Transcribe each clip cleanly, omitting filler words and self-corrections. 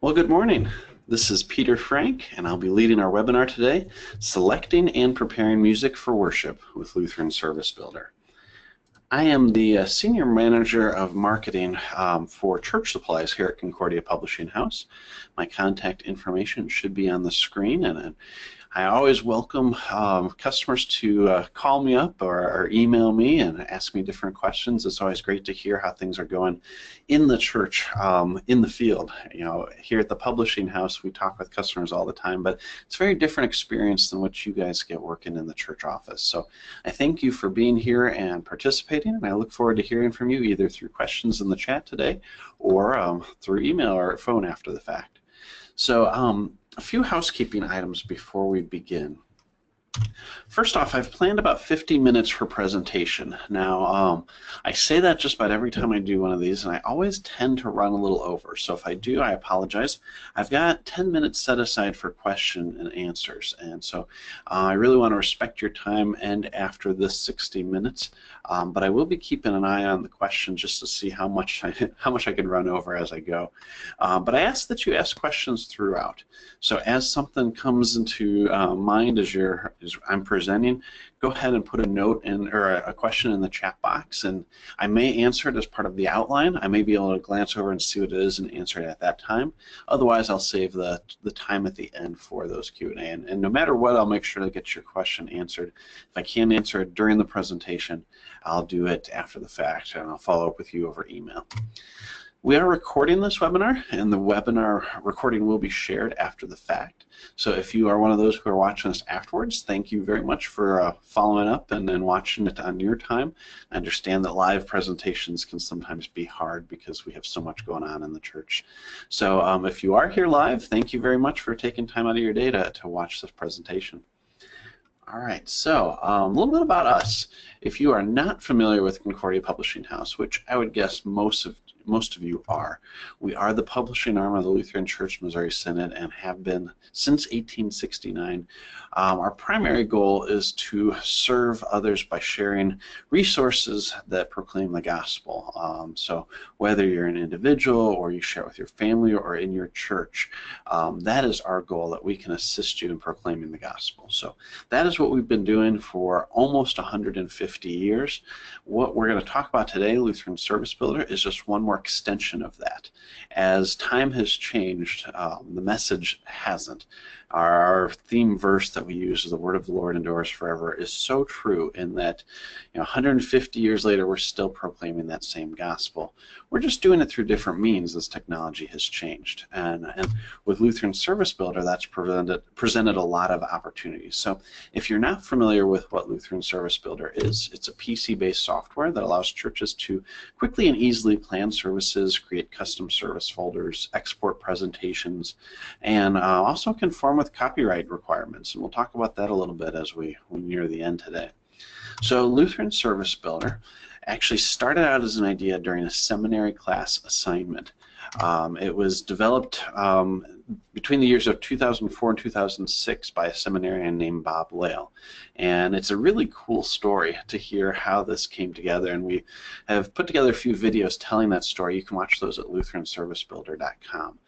Well, good morning. This is Peter Frank, and I'll be leading our webinar today, Selecting and Preparing Music for Worship with Lutheran Service Builder. I am the Senior Manager of Marketing for church supplies here at Concordia Publishing House. My contact information should be on the screen, and I always welcome customers to call me up or email me and ask me different questions. It's always great to hear how things are going in the church, in the field. You know, here at the publishing house, we talk with customers all the time, but it's a very different experience than what you guys get working in the church office. So I thank you for being here and participating, and I look forward to hearing from you either through questions in the chat today or through email or phone after the fact. So a few housekeeping items before we begin. First off, I've planned about 50 minutes for presentation. Now, I say that just about every time I do one of these, and I always tend to run a little over. So if I do, I apologize. I've got 10 minutes set aside for question and answers, and so I really want to respect your time and after this 60 minutes. But I will be keeping an eye on the questions just to see how much I can run over as I go. But I ask that you ask questions throughout. So as something comes into mind as I'm presenting, go ahead and put a note in or a question in the chat box, and I may answer it as part of the outline. I may be able to glance over and see what it is and answer it at that time. Otherwise, I'll save the time at the end for those Q&A. And no matter what, I'll make sure to get your question answered. If I can't answer it during the presentation, I'll do it after the fact, and I'll follow up with you over email. We are recording this webinar, and the webinar recording will be shared after the fact. So if you are one of those who are watching this afterwards, thank you very much for following up and then watching it on your time. I understand that live presentations can sometimes be hard because we have so much going on in the church. So if you are here live, thank you very much for taking time out of your day to watch this presentation. All right, so a little bit about us. If you are not familiar with Concordia Publishing House, which I would guess most of you are, we are the publishing arm of the Lutheran Church Missouri Synod and have been since 1869. Our primary goal is to serve others by sharing resources that proclaim the gospel. So whether you're an individual or you share with your family or in your church, that is our goal, that we can assist you in proclaiming the gospel. So that is what we've been doing for almost 150 years. What we're going to talk about today, Lutheran Service Builder, is just one more extension of that. As time has changed, the message hasn't. Our theme verse that we use is the word of the Lord endures forever is so true in that 150 years later we're still proclaiming that same gospel. We're just doing it through different means as technology has changed. And with Lutheran Service Builder, that's presented a lot of opportunities. So if you're not familiar with what Lutheran Service Builder is, it's a PC-based software that allows churches to quickly and easily plan services, create custom service folders, export presentations, and also conform with copyright requirements. And we'll talk about that a little bit as we near the end today. So Lutheran Service Builder actually started out as an idea during a seminary class assignment. It was developed between the years of 2004 and 2006 by a seminarian named Bob Lale. And it's a really cool story to hear how this came together, and we have put together a few videos telling that story. You can watch those at lutheranservicebuilder.com.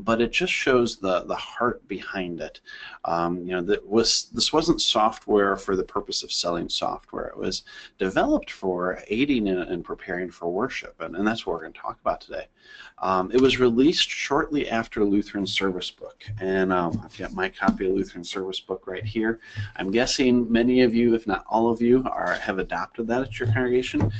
But it just shows the heart behind it. This wasn't software for the purpose of selling software. It was developed for aiding and preparing for worship, and that's what we're going to talk about today. It was released shortly after Lutheran Service Book, and I've got my copy of Lutheran Service Book right here. I'm guessing many of you, if not all of you, have adopted that at your congregation.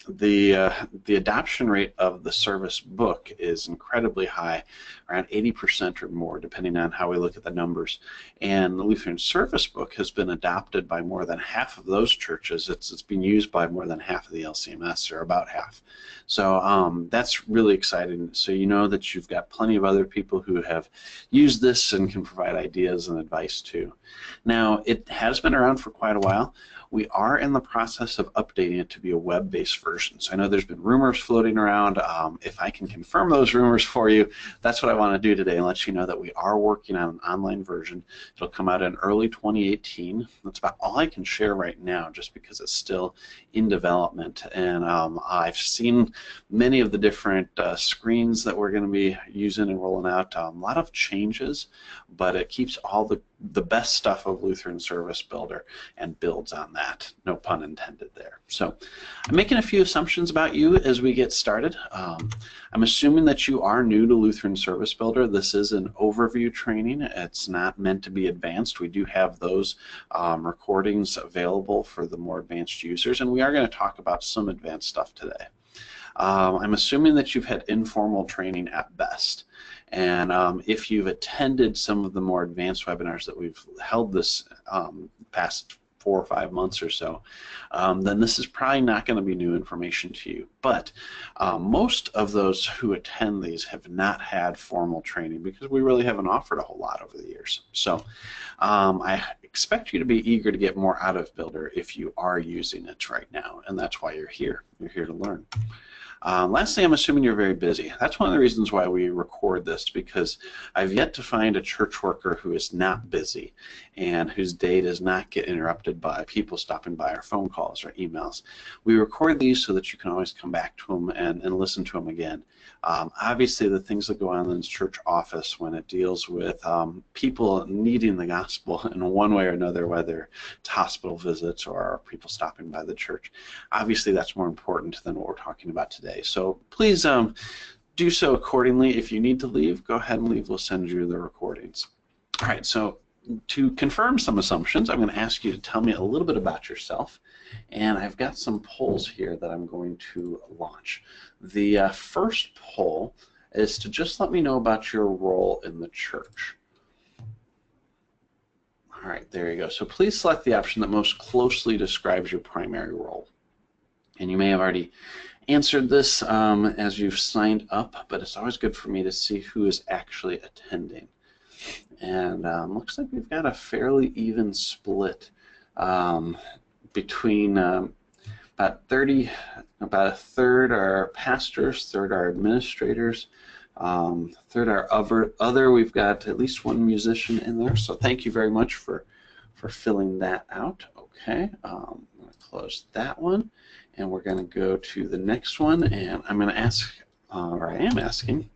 The adoption rate of the service book is incredibly high, around 80% or more, depending on how we look at the numbers. And the Lutheran Service Book has been adopted by more than half of those churches. It's been used by more than half of the LCMS, or about half. So that's really exciting. So you know that you've got plenty of other people who have used this and can provide ideas and advice too. Now, it has been around for quite a while. We are in the process of updating it to be a web-based version. So I know there's been rumors floating around. If I can confirm those rumors for you, that's what I want to do today and let you know that we are working on an online version. It'll come out in early 2018. That's about all I can share right now just because it's still in development. And I've seen many of the different screens that we're going to be using and rolling out. A lot of changes, but it keeps all the best stuff of Lutheran Service Builder and builds on that. No pun intended there. So I'm making a few assumptions about you as we get started. I'm assuming that you are new to Lutheran Service Builder. This is an overview training. It's not meant to be advanced. We do have those recordings available for the more advanced users, and we are going to talk about some advanced stuff today. I'm assuming that you've had informal training at best. And if you've attended some of the more advanced webinars that we've held this past 4 or 5 months or so, then this is probably not going to be new information to you. But most of those who attend these have not had formal training because we really haven't offered a whole lot over the years. So I expect you to be eager to get more out of Builder if you are using it right now, and that's why you're here. You're here to learn. Lastly, I'm assuming you're very busy. That's one of the reasons why we record this, because I've yet to find a church worker who is not busy and whose day does not get interrupted by people stopping by or phone calls or emails. We record these so that you can always come back to them and listen to them again. Obviously, the things that go on in the church office when it deals with people needing the gospel in one way or another, whether it's hospital visits or people stopping by the church, obviously that's more important than what we're talking about today. So please do so accordingly. If you need to leave, go ahead and leave. We'll send you the recordings. All right, so to confirm some assumptions, I'm going to ask you to tell me a little bit about yourself. And I've got some polls here that I'm going to launch. The first poll is to just let me know about your role in the church. All right, there you go. So please select the option that most closely describes your primary role. And you may have already answered this as you've signed up, but it's always good for me to see who is actually attending. And looks like we've got a fairly even split between about a third are pastors, third are administrators, third are other. We've got at least one musician in there, so thank you very much for filling that out. Okay, I'm going to close that one, and we're going to go to the next one, and I'm going to ask, or I am asking,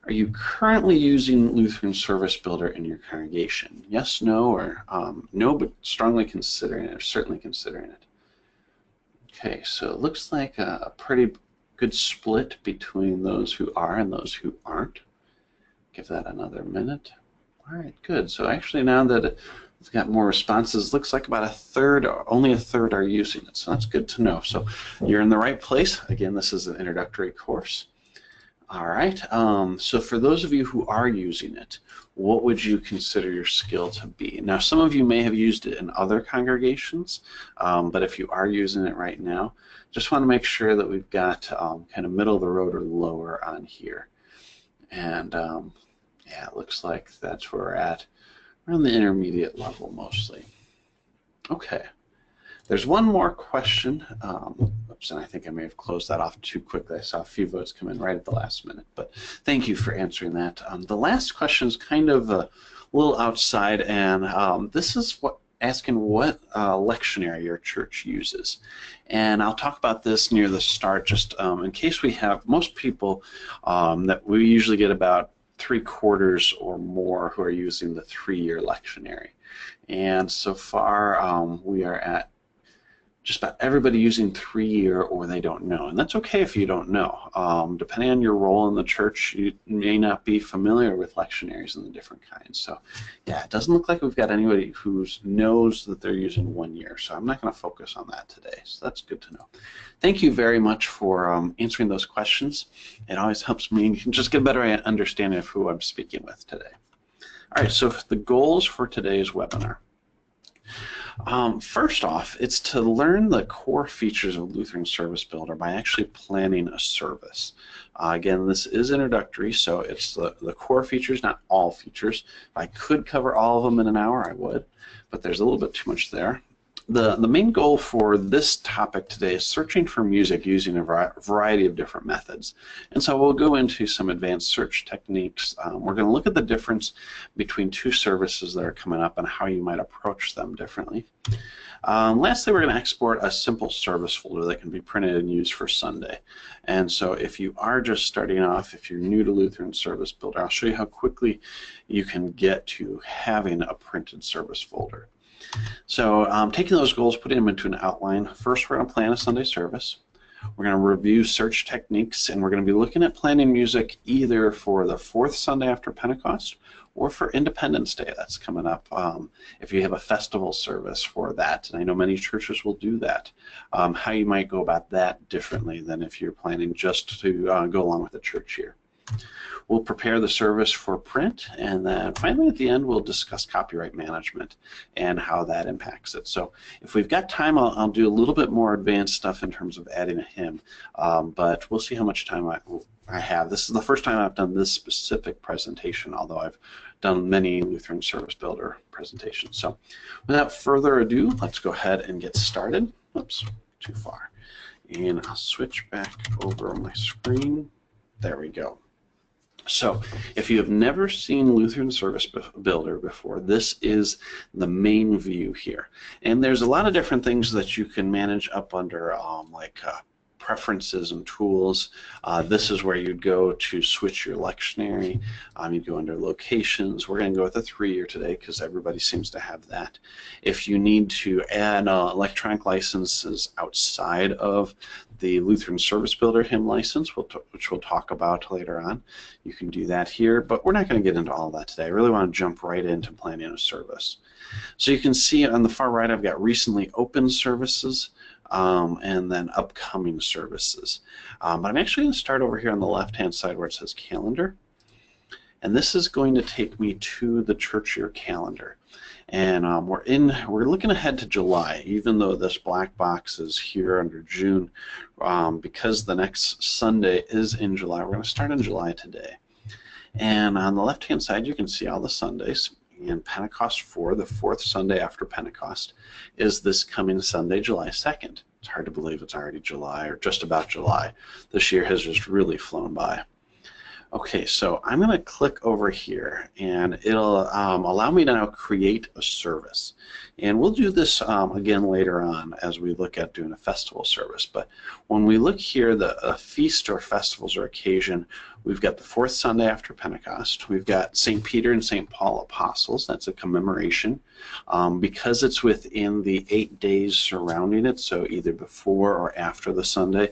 are you currently using Lutheran Service Builder in your congregation? Yes, no, or no, but strongly considering it, or certainly considering it. Okay, so it looks like a pretty good split between those who are and those who aren't. Give that another minute. All right, good. So actually now that we've got more responses, looks like about a third, or only a third are using it. So that's good to know. So you're in the right place. Again, this is an introductory course. All right, so for those of you who are using it, what would you consider your skill to be? Now, some of you may have used it in other congregations, but if you are using it right now, just want to make sure that we've got kind of middle of the road or lower on here. And yeah, it looks like that's where we're at. We're on the intermediate level mostly. Okay. There's one more question. Oops, and I think I may have closed that off too quickly. I saw a few votes come in right at the last minute, but thank you for answering that. The last question is kind of a little outside, and this is asking what lectionary your church uses. And I'll talk about this near the start, just in case we have most people that we usually get about 3/4 or more who are using the 3-year lectionary. And so far we are at just about everybody using 3-year, or they don't know. And that's okay if you don't know. Depending on your role in the church, you may not be familiar with lectionaries and the different kinds. So yeah, it doesn't look like we've got anybody who knows that they're using 1 year. So I'm not going to focus on that today. So that's good to know. Thank you very much for answering those questions. It always helps me just get a better understanding of who I'm speaking with today. All right, so the goals for today's webinar. First off, it's to learn the core features of Lutheran Service Builder by actually planning a service. Again, this is introductory, so it's the core features, not all features. If I could cover all of them in an hour, I would, but there's a little bit too much there. The main goal for this topic today is searching for music using a variety of different methods. And so we'll go into some advanced search techniques. We're going to look at the difference between two services that are coming up and how you might approach them differently. Lastly, we're going to export a simple service folder that can be printed and used for Sunday. And so if you are just starting off, if you're new to Lutheran Service Builder, I'll show you how quickly you can get to having a printed service folder. So taking those goals, putting them into an outline. First, we're going to plan a Sunday service. We're going to review search techniques, and we're going to be looking at planning music either for the fourth Sunday after Pentecost or for Independence Day. That's coming up. If you have a festival service for that, and I know many churches will do that, how you might go about that differently than if you're planning just to go along with the church year. We'll prepare the service for print, and then finally at the end we'll discuss copyright management and how that impacts it. So if we've got time, I'll do a little bit more advanced stuff in terms of adding a hymn, but we'll see how much time I have. This is the first time I've done this specific presentation, although I've done many Lutheran Service Builder presentations. So without further ado, let's go ahead and get started. Oops, too far. And I'll switch back over my screen. There we go. So if you have never seen Lutheran Service Builder before, this is the main view here. And there's a lot of different things that you can manage up under preferences and tools. This is where you'd go to switch your lectionary. You'd go under locations. We're going to go with a 3-year today because everybody seems to have that. If you need to add electronic licenses outside of the Lutheran Service Builder hymn license, which we'll talk about later on, you can do that here, but we're not going to get into all that today. I really want to jump right into planning a service. So you can see on the far right I've got recently opened services and then upcoming services. But I'm actually going to start over here on the left-hand side where it says calendar. And this is going to take me to the church year calendar. And we're looking ahead to July, even though this black box is here under June, because the next Sunday is in July. We're going to start in July today. And on the left-hand side, you can see all the Sundays. And Pentecost 4, the fourth Sunday after Pentecost, is this coming Sunday, July 2nd. It's hard to believe it's already July, or just about July. This year has just really flown by. Okay, so I'm going to click over here, and it'll allow me to now create a service. And we'll do this again later on as we look at doing a festival service. But when we look here, the feast or festivals or occasion, we've got the fourth Sunday after Pentecost. We've got St. Peter and St. Paul Apostles. That's a commemoration. Because it's within the 8 days surrounding it, so either before or after the Sunday,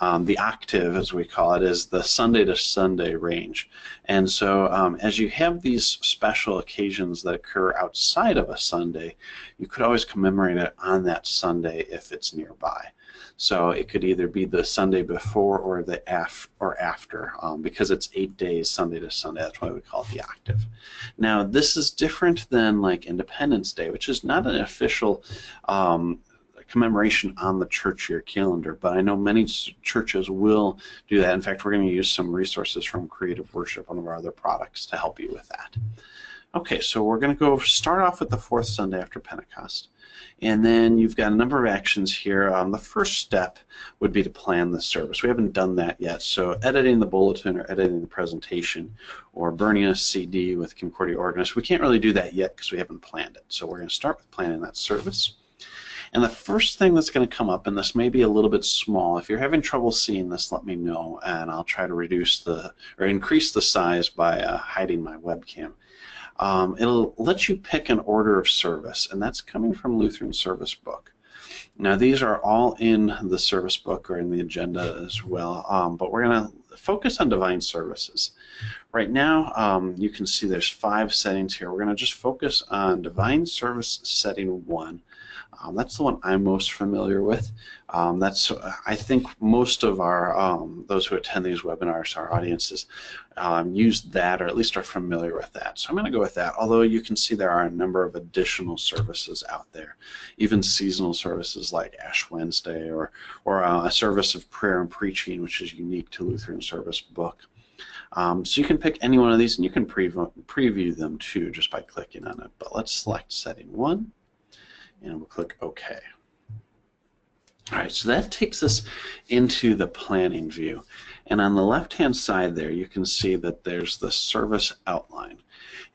the octave, as we call it, is the Sunday to Sunday range. And so as you have these special occasions that occur outside of a Sunday, you could always commemorate it on that Sunday if it's nearby. So it could either be the Sunday before or the after, because it's 8 days Sunday to Sunday. That's why we call it the octave. Now this is different than like Independence Day, which is not an official commemoration on the church year calendar, but I know many churches will do that. In fact, we're going to use some resources from Creative Worship, one of our other products, to help you with that. Okay, so we're going to go start off with the fourth Sunday after Pentecost. And then you've got a number of actions here. The first step would be to plan the service. We haven't done that yet, so editing the bulletin or editing the presentation or burning a CD with Concordia Organist, we can't really do that yet because we haven't planned it. So we're going to start with planning that service. And the first thing that's going to come up, and this may be a little bit small, if you're having trouble seeing this, let me know, and I'll try to increase the size by hiding my webcam. It'll let you pick an order of service, and that's coming from Lutheran Service Book. Now these are all in the service book or in the agenda as well, but we're going to focus on divine services. Right now you can see there's 5 settings here. We're going to just focus on divine service setting 1. That's the one I'm most familiar with. I think most of our those who attend these webinars, our audiences, use that or at least are familiar with that. So I'm going to go with that, although you can see there are a number of additional services out there, even seasonal services like Ash Wednesday or a service of prayer and preaching, which is unique to Lutheran Service Book. So you can pick any one of these and you can preview them too just by clicking on it. But let's select setting 1. and we'll click OK. All right, so that takes us into the planning view. And on the left-hand side there, you can see that there's the service outline.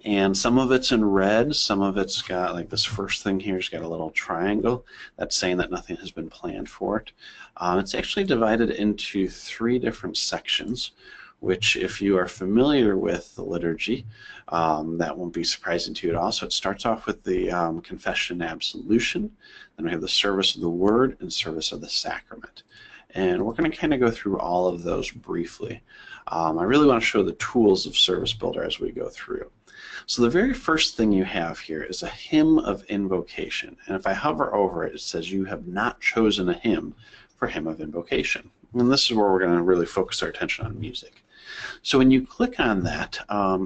And some of it's in red, some of it's got, like this first thing here has got a little triangle that's saying that nothing has been planned for it. It's actually divided into 3 different sections, which if you are familiar with the liturgy, that won't be surprising to you at all. So it starts off with the confession and absolution, then we have the service of the word and service of the sacrament. And we're going to kind of go through all of those briefly. I really want to show the tools of Service Builder as we go through. So the very first thing you have here is a hymn of invocation. And if I hover over it, it says you have not chosen a hymn for hymn of invocation. And this is where we're going to really focus our attention on music. So when you click on that,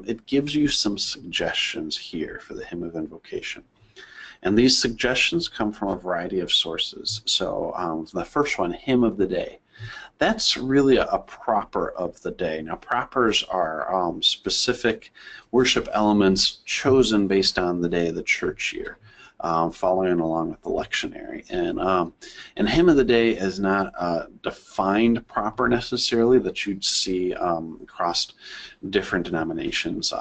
it gives you some suggestions here for the hymn of invocation. And these suggestions come from a variety of sources. So the first one, hymn of the day. That's really a proper of the day. Now, propers are specific worship elements chosen based on the day of the church year, following along with the lectionary. And hymn of the day is not a defined proper necessarily that you'd see across different denominations.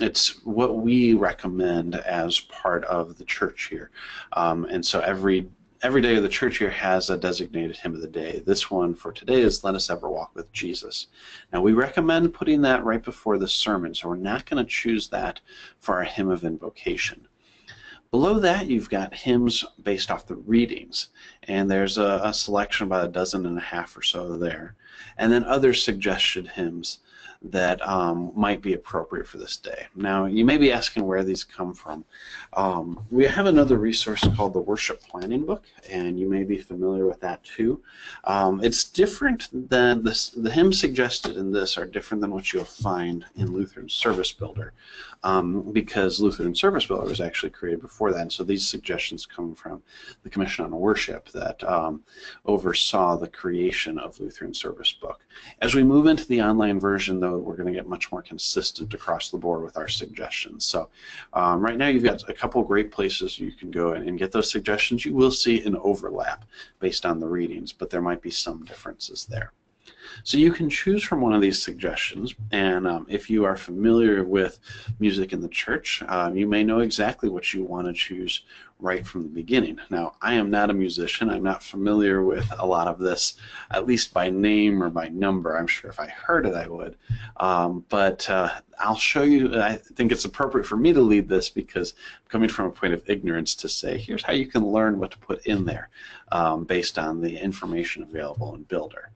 It's what we recommend as part of the church year. And so every day of the church year has a designated hymn of the day. This one for today is Let Us Ever Walk with Jesus. Now we recommend putting that right before the sermon, so we're not going to choose that for our hymn of invocation. Below that you've got hymns based off the readings, and there's a selection about 12 or so there. And then other suggested hymns that might be appropriate for this day. Now, you may be asking where these come from. We have another resource called the Worship Planning Book, and you may be familiar with that too. It's different than this. The hymns suggested in this are different than what you'll find in Lutheran Service Builder, because Lutheran Service Builder was actually created before that, and so these suggestions come from the Commission on Worship that oversaw the creation of Lutheran Service Book. As we move into the online version, though, we're going to get much more consistent across the board with our suggestions. So right now you've got a couple great places you can go and get those suggestions. You will see an overlap based on the readings, but there might be some differences there. So you can choose from one of these suggestions, and if you are familiar with music in the church, you may know exactly what you want to choose right from the beginning. Now, I am not a musician. I'm not familiar with a lot of this, at least by name or by number. I'm sure if I heard it, I would. But I'll show you. I think it's appropriate for me to lead this because I'm coming from a point of ignorance to say, here's how you can learn what to put in there based on the information available in Builder.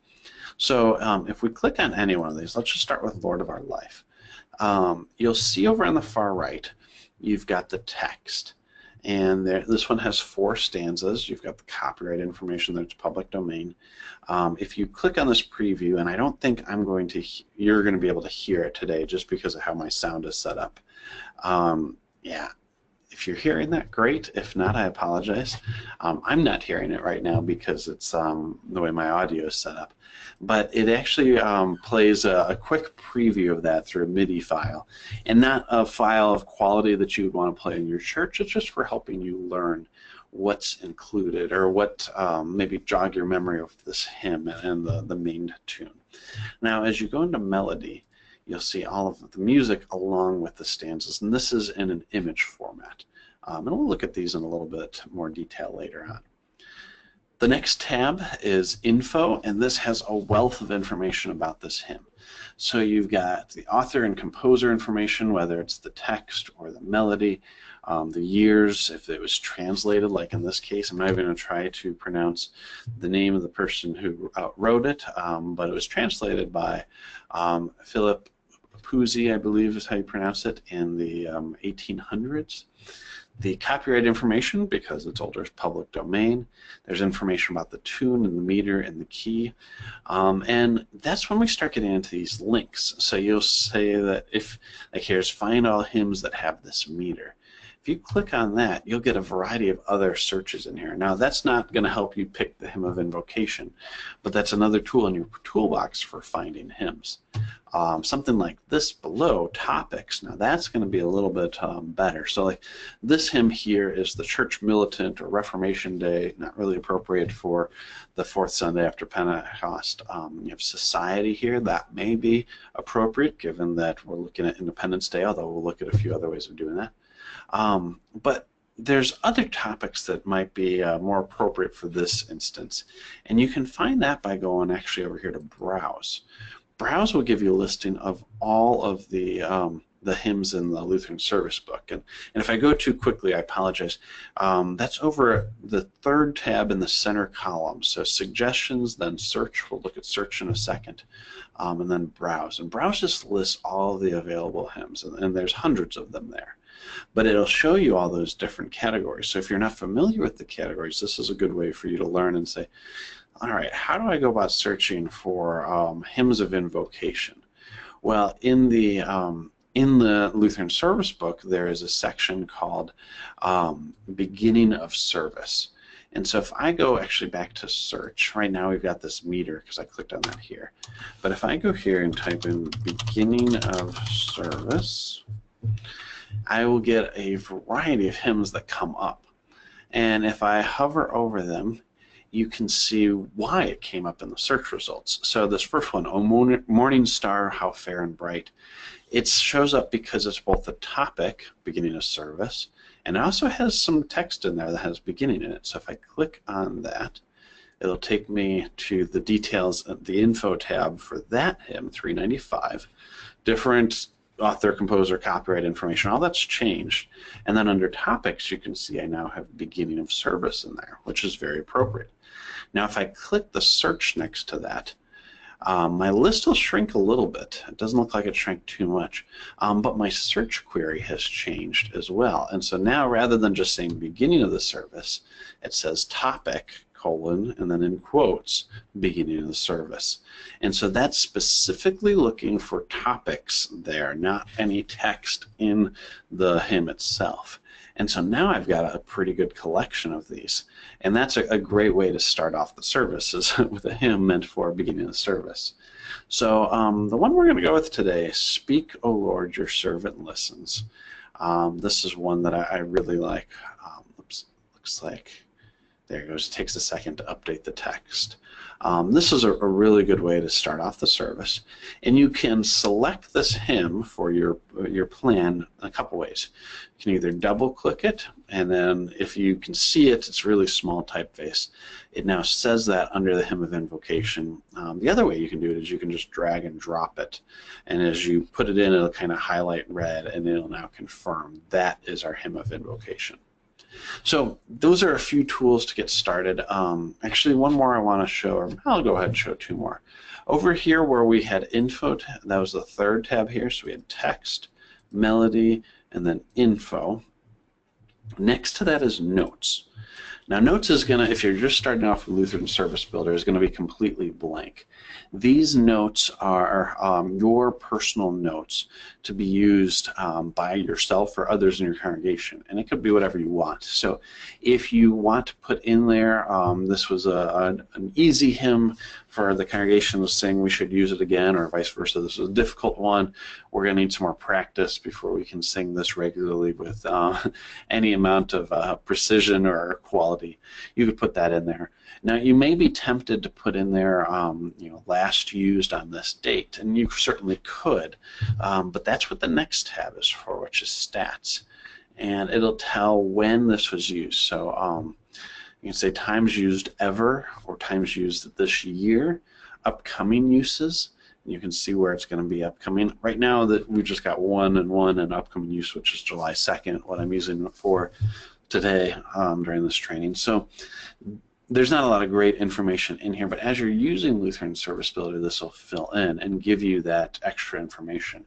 So if we click on any one of these, let's just start with Lord of Our Life. You'll see over on the far right, you've got the text. And this one has 4 stanzas. You've got the copyright information that's public domain. If you click on this preview, and I don't think you're going to be able to hear it today just because of how my sound is set up. Yeah. If you're hearing that, great. If not, I apologize. I'm not hearing it right now because it's the way my audio is set up. But it actually plays a quick preview of that through a MIDI file, and not a file of quality that you would want to play in your church. It's just for helping you learn what's included or what maybe jog your memory of this hymn and the main tune. Now, as you go into melody, you'll see all of the music along with the stanzas, and this is in an image format. And we'll look at these in a little bit more detail later on. The next tab is Info, and this has a wealth of information about this hymn. So you've got the author and composer information, whether it's the text or the melody, the years, if it was translated, like in this case. I'm not even going to try to pronounce the name of the person who wrote it, but it was translated by Philip Puzzi, I believe is how you pronounce it, in the 1800s. The copyright information, because it's older, is public domain. There's information about the tune and the meter and the key. And that's when we start getting into these links. So you'll say that if, like here's find all hymns that have this meter. If you click on that, you'll get a variety of other searches in here. Now, that's not going to help you pick the hymn of invocation, but that's another tool in your toolbox for finding hymns. Something like this below, topics, now that's going to be a little bit better. So like this hymn here is the Church Militant or Reformation Day, not really appropriate for the fourth Sunday after Pentecost. You have Society here, that may be appropriate given that we're looking at Independence Day, although we'll look at a few other ways of doing that. But there's other topics that might be more appropriate for this instance, and you can find that by going actually over here to Browse. Browse will give you a listing of all of the hymns in the Lutheran Service Book, and if I go too quickly, I apologize. That's over the third tab in the center column. So Suggestions, then Search. We'll look at Search in a second, and then Browse. And Browse just lists all the available hymns, and there's hundreds of them there. But it'll show you all those different categories. So if you're not familiar with the categories, this is a good way for you to learn and say, all right, how do I go about searching for hymns of invocation? Well, in the Lutheran Service Book, there is a section called Beginning of Service. And so if I go actually back to search, right now we've got this meter because I clicked on that here. But if I go here and type in Beginning of Service, I will get a variety of hymns that come up. And if I hover over them, you can see why it came up in the search results. So this first one, O Morning Star, How Fair and Bright, it shows up because it's both the topic, Beginning of Service, and it also has some text in there that has beginning in it. So if I click on that, it'll take me to the details of the info tab for that hymn, 395, different author, composer, copyright information, all that's changed. And then under topics, you can see I now have Beginning of Service in there, which is very appropriate. Now if I click the search next to that, my list will shrink a little bit. It doesn't look like it shrank too much, but my search query has changed as well. And so now rather than just saying Beginning of the Service, it says Topic, colon, and then in quotes, Beginning of the Service. And so that's specifically looking for topics there, not any text in the hymn itself. And so now I've got a pretty good collection of these. And that's a great way to start off the service, is with a hymn meant for beginning of the service. So the one we're going to go with today, Speak, O Lord, your servant listens. This is one that I really like. Oops, looks like, there it goes. It takes a second to update the text. This is a really good way to start off the service, and you can select this hymn for your plan a couple ways. You can either double click it, and then if you can see it, it's really small typeface. It now says that under the hymn of invocation. The other way you can do it is you can just drag and drop it, and as you put it in, it'll kind of highlight red, and it'll now confirm that is our hymn of invocation. So those are a few tools to get started. Actually, one more I want to show, or I'll go ahead and show two more. Over here where we had info, that was the third tab here, so we had text, melody, and then info. Next to that is notes. Now notes is going to, if you're just starting off with Lutheran Service Builder, is going to be completely blank. These notes are your personal notes to be used by yourself or others in your congregation, and it could be whatever you want. So if you want to put in there, this was an easy hymn for the congregation to sing, we should use it again, or vice versa. This is a difficult one. We're going to need some more practice before we can sing this regularly with any amount of precision or quality. You could put that in there. Now you may be tempted to put in there, last used on this date, and you certainly could, but that's what the next tab is for, which is stats, and it'll tell when this was used. So you can say times used ever, or times used this year, upcoming uses. You can see where it's going to be upcoming. Right now that we've just got one and upcoming use, which is July 2nd, what I'm using it for today during this training. So there's not a lot of great information in here, but as you're using Lutheran Service Builder, this will fill in and give you that extra information.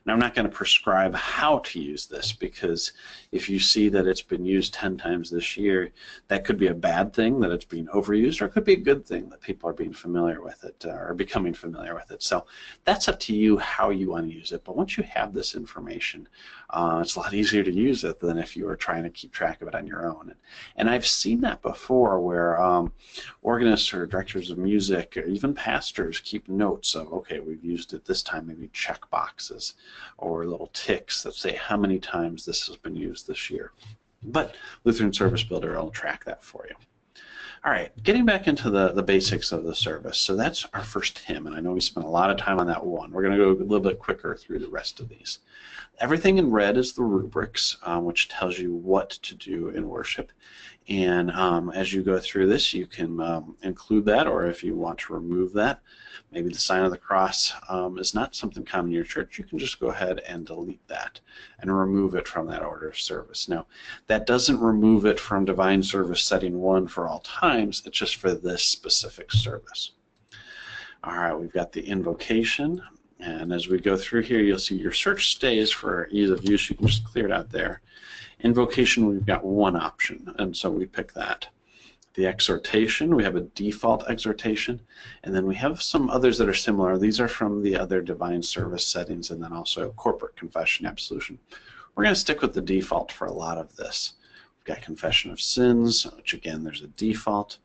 Now, I'm not going to prescribe how to use this, because if you see that it's been used 10 times this year, that could be a bad thing, that it's being overused, or it could be a good thing that people are being familiar with it or becoming familiar with it. So that's up to you how you want to use it. But once you have this information, it's a lot easier to use it than if you were trying to keep track of it on your own. And I've seen that before, where organists or directors of music or even pastors keep notes of, okay, we've used it this time, maybe check boxes or little ticks that say how many times this has been used this year. But Lutheran Service Builder will track that for you. All right, getting back into the basics of the service. So that's our first hymn, and I know we spent a lot of time on that one. We're going to go a little bit quicker through the rest of these. Everything in red is the rubrics, which tells you what to do in worship. And as you go through this, you can include that, or if you want to remove that, maybe the sign of the cross is not something common in your church, you can just go ahead and delete that and remove it from that order of service. Now, that doesn't remove it from Divine Service Setting 1 for all times, it's just for this specific service. All right, we've got the invocation, and as we go through here, you'll see your search stays for ease of use. You can just clear it out there. Invocation, we've got one option, and so we pick that. The exhortation, we have a default exhortation, and then we have some others that are similar. These are from the other divine service settings, and then also corporate confession, absolution. We're going to stick with the default for a lot of this. We've got confession of sins, which again, there's a default.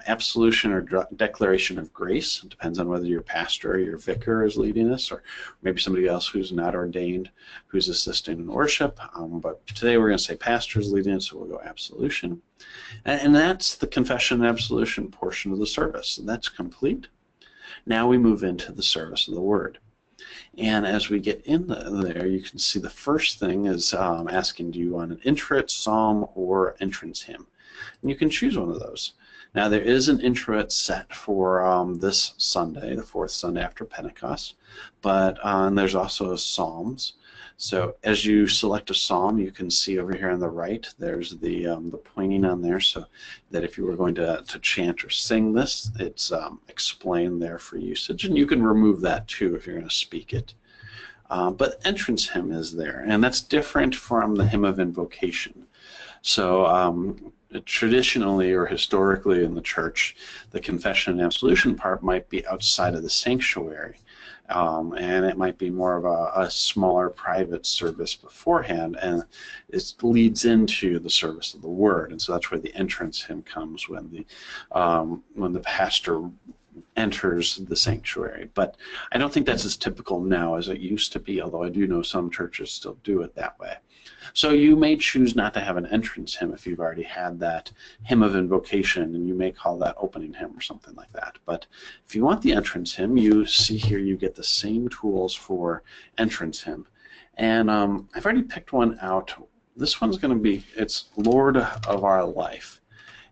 Absolution or declaration of grace. It depends on whether your pastor or your vicar is leading us, or maybe somebody else who's not ordained who's assisting in worship. But today we're going to say pastor is leading us, so we'll go absolution. And that's the confession and absolution portion of the service. And that's complete. Now we move into the service of the word. And as we get in there, you can see the first thing is asking, do you want an introit, psalm, or entrance hymn? And you can choose one of those. Now, there is an introit set for this Sunday, the fourth Sunday after Pentecost, but there's also psalms. So as you select a psalm, you can see over here on the right, there's the pointing on there, so that if you were going to chant or sing this, it's explained there for usage, and you can remove that too if you're going to speak it. But entrance hymn is there, and that's different from the hymn of invocation. So traditionally or historically in the church, the confession and absolution part might be outside of the sanctuary, and it might be more of a smaller private service beforehand, and it leads into the service of the word, and so that's where the entrance hymn comes when the pastor enters the sanctuary. But I don't think that's as typical now as it used to be, although I do know some churches still do it that way. So you may choose not to have an entrance hymn if you've already had that hymn of invocation, and you may call that opening hymn or something like that. But if you want the entrance hymn, you see here you get the same tools for entrance hymn. And I've already picked one out. This one's going to be, it's Lord of Our Life.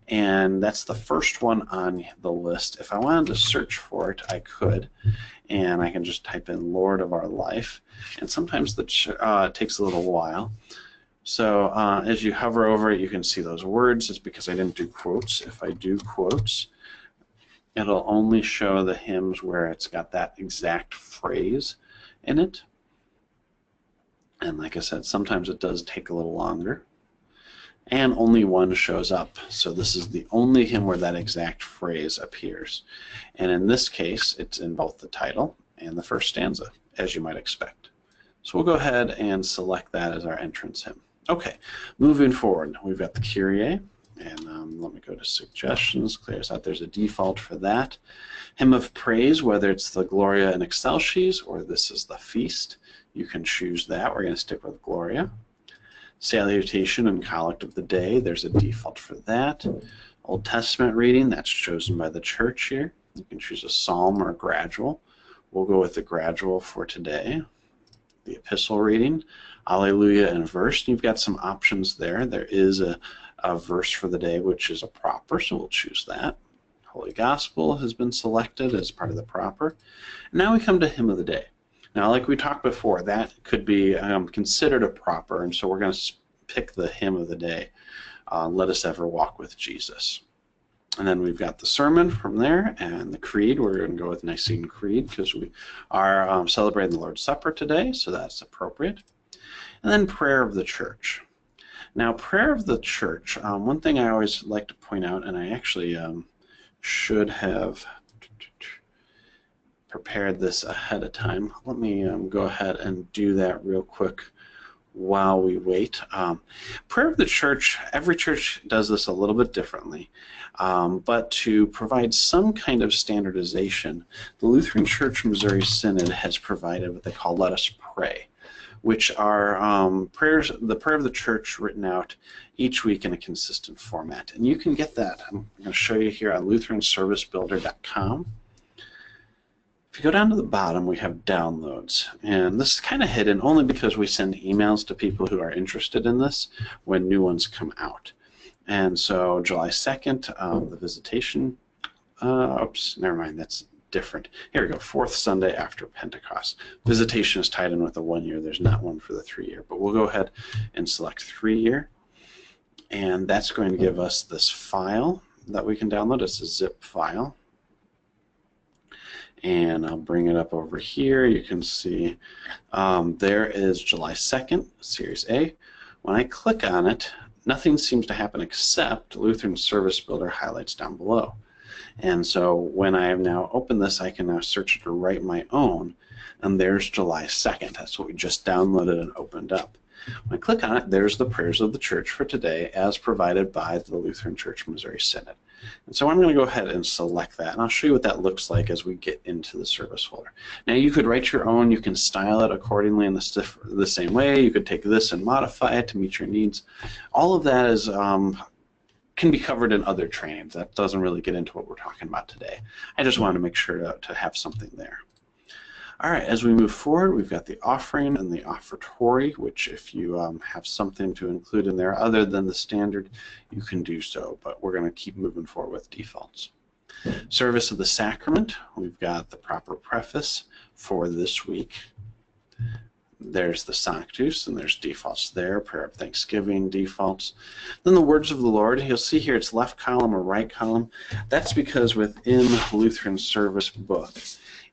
And that's the first one on the list. If I wanted to search for it, I could. And I can just type in Lord of Our Life. And sometimes it takes a little while. So as you hover over it, you can see those words. It's because I didn't do quotes. If I do quotes, it'll only show the hymns where it's got that exact phrase in it. And like I said, sometimes it does take a little longer. And only one shows up. So this is the only hymn where that exact phrase appears. And in this case, it's in both the title and the first stanza, as you might expect. So we'll go ahead and select that as our entrance hymn. Okay, moving forward, we've got the Kyrie, and let me go to suggestions, clear this out. There's a default for that. Hymn of praise, whether it's the Gloria in Excelsis or this is the feast, you can choose that. We're going to stick with Gloria. Salutation and Collect of the Day, there's a default for that. Old Testament reading, that's chosen by the church here. You can choose a psalm or a gradual. We'll go with the gradual for today. The epistle reading, Alleluia and verse. You've got some options there. There is a verse for the day, which is a proper, so we'll choose that. Holy Gospel has been selected as part of the proper. Now we come to Hymn of the Day. Now, like we talked before, that could be considered a proper, and so we're going to pick the hymn of the day, Let Us Ever Walk with Jesus. And then we've got the sermon from there, and the creed. We're going to go with Nicene Creed because we are celebrating the Lord's Supper today, so that's appropriate. And then prayer of the church. Now, prayer of the church, one thing I always like to point out, and I actually should have prepared this ahead of time. Let me go ahead and do that real quick while we wait. Prayer of the church, every church does this a little bit differently, but to provide some kind of standardization, the Lutheran Church Missouri Synod has provided what they call Let Us Pray, which are prayers, the prayer of the church written out each week in a consistent format. And you can get that. I'm going to show you here on LutheranServiceBuilder.com. If you go down to the bottom, we have downloads, and this is kind of hidden only because we send emails to people who are interested in this when new ones come out. And so July 2nd, the visitation, oops, never mind, that's different. Here we go, fourth Sunday after Pentecost. Visitation is tied in with the 1 year. There's not one for the 3 year, but we'll go ahead and select 3 year, and that's going to give us this file that we can download. It's a zip file. And I'll bring it up over here. You can see there is July 2nd, Series A. When I click on it, nothing seems to happen except Lutheran Service Builder highlights down below. And so when I have now opened this, I can now search to write my own, and there's July 2nd. That's what we just downloaded and opened up. When I click on it, there's the prayers of the church for today as provided by the Lutheran Church Missouri Synod. And so I'm going to go ahead and select that, and I'll show you what that looks like as we get into the service folder. Now you could write your own, you can style it accordingly in the same way. You could take this and modify it to meet your needs. All of that is can be covered in other trainings. That doesn't really get into what we're talking about today. I just wanted to make sure to have something there. All right, as we move forward, we've got the offering and the offertory, which if you have something to include in there other than the standard, you can do so, but we're going to keep moving forward with defaults. Service of the sacrament, we've got the proper preface for this week. There's the Sanctus, and there's defaults there, prayer of thanksgiving, defaults. Then the words of the Lord, you'll see here it's left column or right column. That's because within Lutheran Service Book,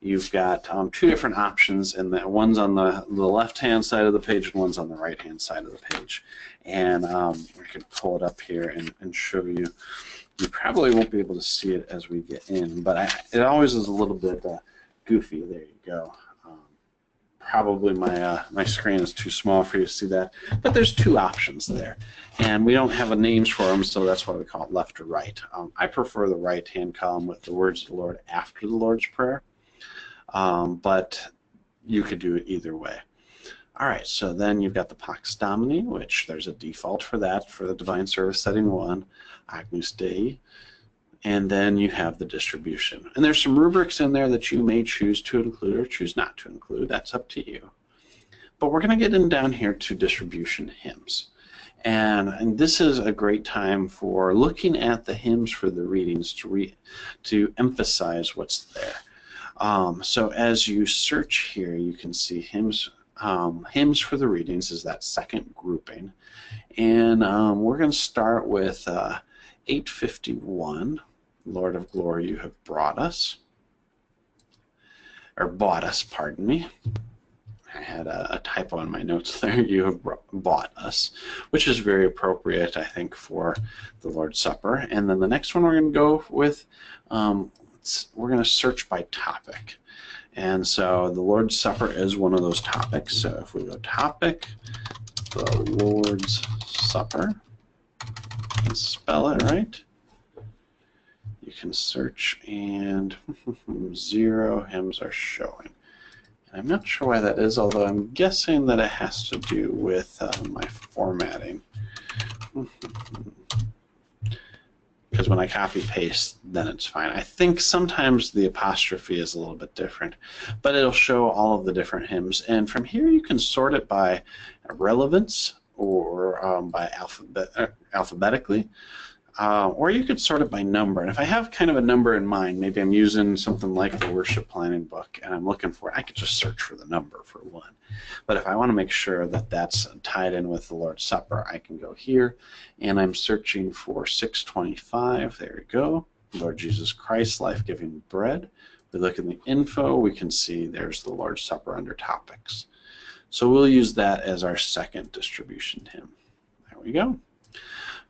you've got two different options, and one's on the left-hand side of the page and one's on the right-hand side of the page. And we could pull it up here and show you. You probably won't be able to see it as we get in, but it always is a little bit goofy. There you go. Probably my screen is too small for you to see that, but there's two options there, and we don't have names for them, so that's why we call it left or right. I prefer the right-hand column with the words of the Lord after the Lord's Prayer. But you could do it either way. All right, so then you've got the Pax Domini, which there's a default for that for the Divine Service Setting 1, Agnus Dei, and then you have the distribution. And there's some rubrics in there that you may choose to include or choose not to include. That's up to you. But we're going to get down here to distribution hymns. And this is a great time for looking at the hymns for the readings to emphasize what's there. So as you search here, you can see hymns for the readings is that second grouping. And we're going to start with 851, Lord of Glory, you have brought us. Or bought us, pardon me. I had a typo in my notes there. You have bought us, which is very appropriate, I think, for the Lord's Supper. And then the next one we're going to go with, we're going to search by topic. And so the Lord's Supper is one of those topics. So if we go topic, the Lord's Supper, and spell it right, you can search, and 0 hymns are showing. And I'm not sure why that is, although I'm guessing that it has to do with my formatting. Because when I copy paste, then it's fine. I think sometimes the apostrophe is a little bit different, but it'll show all of the different hymns. And from here you can sort it by relevance or by alphabetically. Or you could sort it by number. And if I have kind of a number in mind, maybe I'm using something like the worship planning book and I'm looking for it, I could just search for the number for one. But if I want to make sure that that's tied in with the Lord's Supper, I can go here and I'm searching for 625. There we go. Lord Jesus Christ, life-giving bread. We look in the info, we can see there's the Lord's Supper under topics. So we'll use that as our second distribution hymn. There we go.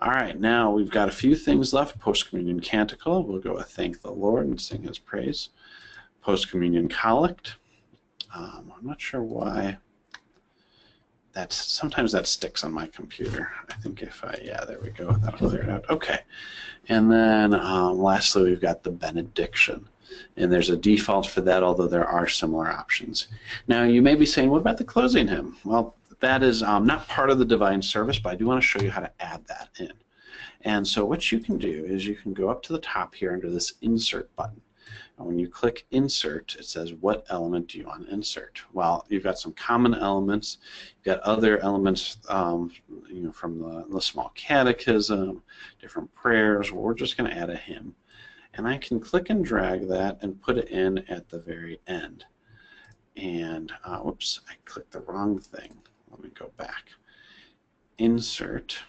All right, now we've got a few things left. Post-communion canticle, we'll go with Thank the Lord and sing His praise. Post-communion collect. I'm not sure why. Sometimes that sticks on my computer. I think if yeah, there we go. That'll clear it out. Okay, and then lastly, we've got the benediction. And there's a default for that, although there are similar options. Now, you may be saying, what about the closing hymn? Well, that is not part of the divine service, but I do want to show you how to add that in. And so what you can do is you can go up to the top here under this Insert button. And when you click Insert, it says, what element do you want to insert? Well, you've got some common elements. You've got other elements you know, from the small catechism, different prayers. Well, we're just going to add a hymn. And I can click and drag that and put it in at the very end. And, whoops, I clicked the wrong thing. Let me go back. Insert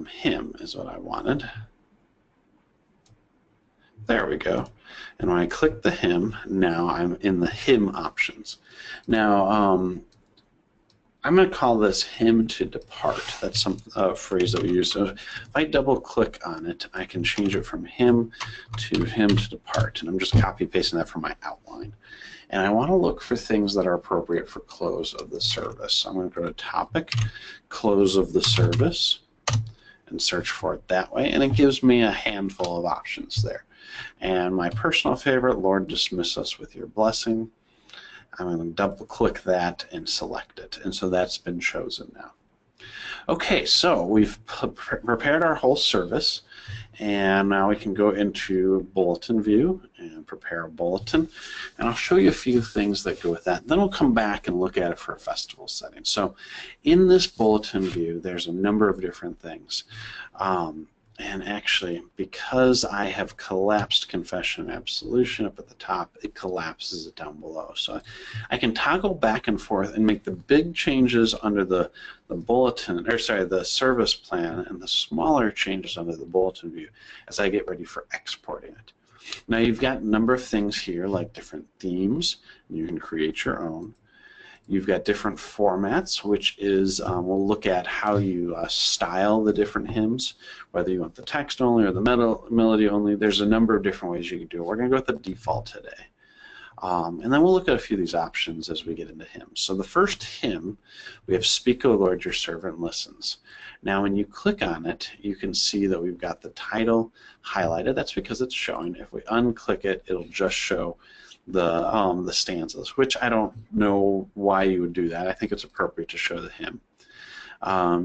hymn is what I wanted. There we go. And when I click the hymn, now I'm in the hymn options. Now, I'm going to call this hymn to depart. That's some phrase that we use. So if I double click on it, I can change it from hymn to depart. And I'm just copy pasting that from my outline. And I want to look for things that are appropriate for close of the service. So I'm going to go to topic, close of the service, and search for it that way. And it gives me a handful of options there. And my personal favorite, Lord, dismiss us with your blessing. I'm going to double click that and select it. And so that's been chosen now. Okay, so we've prepared our whole service. And now we can go into Bulletin View and prepare a bulletin. And I'll show you a few things that go with that. Then we'll come back and look at it for a festival setting. So in this Bulletin View, there's a number of different things. And actually, because I have collapsed confession and absolution up at the top, it collapses it down below. So I can toggle back and forth and make the big changes under the bulletin, or sorry, the service plan, and the smaller changes under the bulletin view as I get ready for exporting it. Now you've got a number of things here, like different themes. You can create your own. You've got different formats, which is, we'll look at how you style the different hymns, whether you want the text only or the melody only. There's a number of different ways you can do it. We're going to go with the default today. And then we'll look at a few of these options as we get into hymns. So the first hymn, we have Speak, O Lord, your servant listens. Now when you click on it, you can see that we've got the title highlighted. That's because it's showing. If we unclick it, it'll just show the stanzas, which I don't know why you would do that. I think it's appropriate to show the hymn.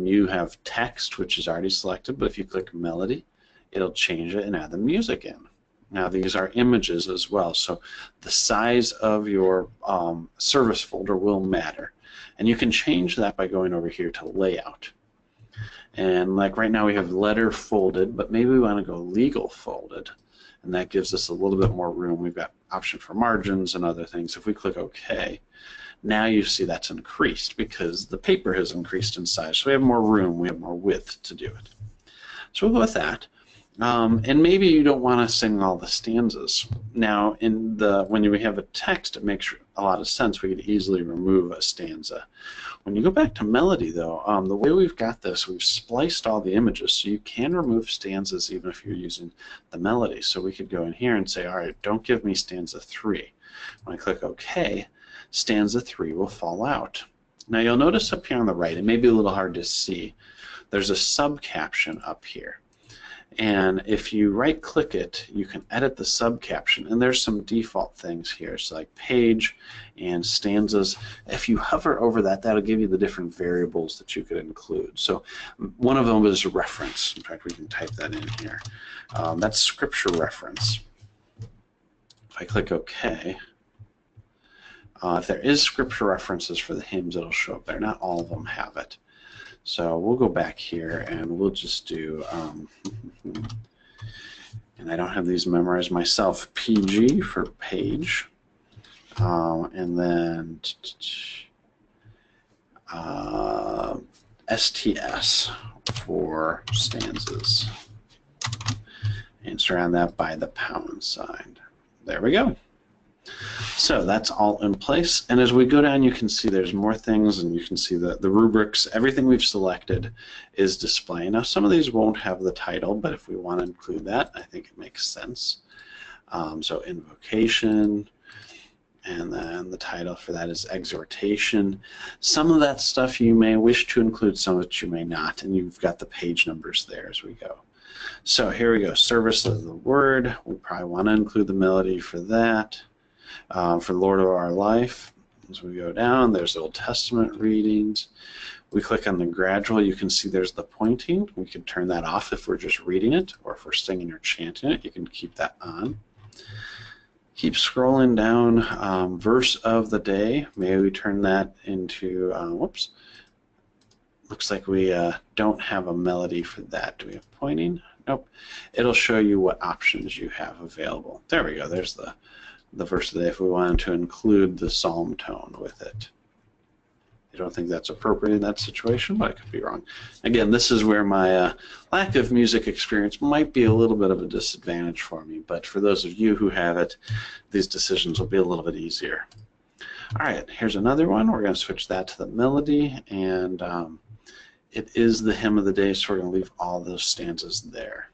You have text, which is already selected, but if you click melody, it'll change it and add the music in. Now these are images as well, so the size of your service folder will matter. And you can change that by going over here to layout. And like right now we have letter folded, but maybe we want to go legal folded. And that gives us a little bit more room. We've got option for margins and other things. If we click OK, now you see that's increased because the paper has increased in size. So we have more room, we have more width to do it. So we'll go with that. And maybe you don't want to sing all the stanzas. Now, when we have a text, it makes a lot of sense. We could easily remove a stanza. When you go back to melody, though, the way we've got this, we've spliced all the images, so you can remove stanzas even if you're using the melody. So we could go in here and say, all right, don't give me stanza 3. When I click OK, stanza 3 will fall out. Now you'll notice up here on the right, it may be a little hard to see, there's a sub-caption up here. And if you right-click it, you can edit the sub-caption, and there's some default things here, so like page and stanzas. If you hover over that, that'll give you the different variables that you could include. So one of them is reference. In fact, we can type that in here. That's scripture reference. If I click OK, if there is scripture references for the hymns, it'll show up there. Not all of them have it. So we'll go back here and we'll just do, and I don't have these memorized myself, PG for page, and then STS for stanzas, and surround that by the pound sign. There we go. So that's all in place, and as we go down you can see there's more things, and you can see the rubrics. Everything we've selected is displaying. Now some of these won't have the title, but if we want to include that, I think it makes sense. So invocation, and then the title for that is exhortation. Some of that stuff you may wish to include, some of it you may not, and you've got the page numbers there as we go. So here we go, service of the word. We probably want to include the melody for that. For Lord of our life, as we go down, there's Old Testament readings. We click on the gradual, you can see there's the pointing. We can turn that off if we're just reading it, or if we're singing or chanting it, you can keep that on. Keep scrolling down, verse of the day. Maybe we turn that into, whoops, looks like we don't have a melody for that. Do we have pointing? Nope. It'll show you what options you have available. There we go, there's the verse of the day if we wanted to include the psalm tone with it. I don't think that's appropriate in that situation, but I could be wrong. Again, this is where my lack of music experience might be a little bit of a disadvantage for me, but for those of you who have it, these decisions will be a little bit easier. All right, here's another one. We're going to switch that to the melody, and it is the hymn of the day, so we're going to leave all those stanzas there.